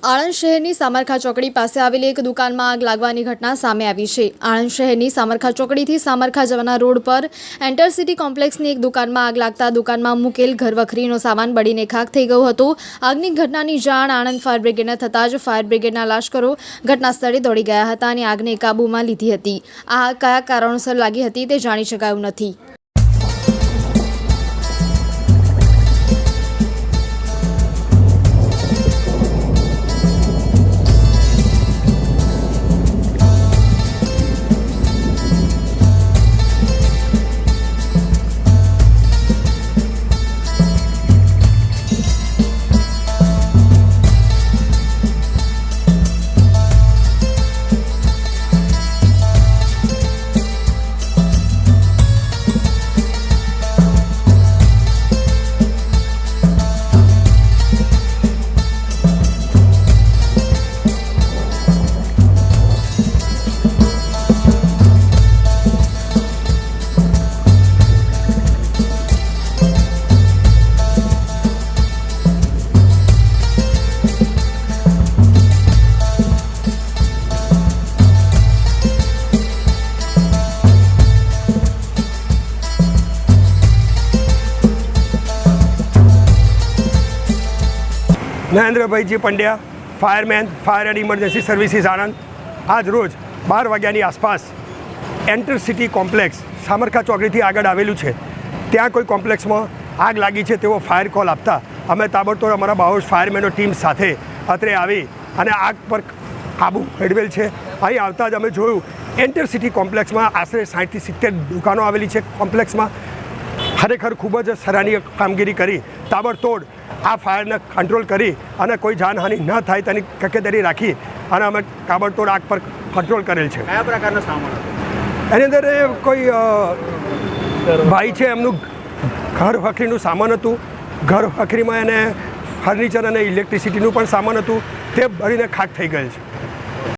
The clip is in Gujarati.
આણંદ શહેરની સામરખા ચોકડી પાસે આવેલી એક દુકાનમાં આગ લાગવાની ઘટના સામે આવી છે। આણંદ શહેરની સામરખા ચોકડીથી સામરખા જવાના રોડ પર એન્ટરસિટી કોમ્પ્લેક્સની એક દુકાનમાં આગ લાગતા દુકાનમાં મૂકેલ ઘરવખરીનો સામાન બળીને ખાખ થઈ ગયો હતો। આગની ઘટનાની જાણ આણંદ ફાયર બ્રિગેડને થતાં જ ફાયર બ્રિગેડના લાશ્કરો ઘટના સ્થળે દોડી ગયા હતા અને આગને કાબૂમાં લીધી હતી। આ કયા કારણોસર લાગી હતી તે જાણી શકાયું નથી। Narendrabhaiji Pandya, fireman, fire and emergency services Anand. આજ રોજ 12 વાગ્યાની આસપાસ એન્ટરસિટી કોમ્પ્લેક્સ સામરખા ચોકડીથી આગળ આવેલું છે, ત્યાં કોઈ કોમ્પ્લેક્સમાં આગ લાગી છે તેવો ફાયર કોલ આપતા અમે તાબડતોડ અમારા બાહોશ ફાયરમેનો ટીમ સાથે અત્રે આવી અને આગ પર કાબૂ મેળવેલ છે। અહીં આવતા જ અમે જોયું એન્ટરસિટી કોમ્પ્લેક્સમાં આશરે 60 થી 70 દુકાનો આવેલી છે। કોમ્પ્લેક્સમાં ખરેખર ખૂબ જ સરાહનીય કામગીરી કરી તાબડતોડ આ ફાયરને કંટ્રોલ કરી અને કોઈ જાનહાનિ ન થાય તેની તકેદારી રાખી અને અમે તાબડતોડ આગ પર કંટ્રોલ કરેલ છે। કયા પ્રકારનો સામાન હતો? એની અંદર કોઈ ભાઈ છે, એમનું ઘર વખરીનું સામાન હતું। ઘર વખરીમાં એને ફર્નિચર અને ઇલેક્ટ્રિસિટીનું પણ સામાન હતું, તે બળીને ખાખ થઈ ગયેલ છે।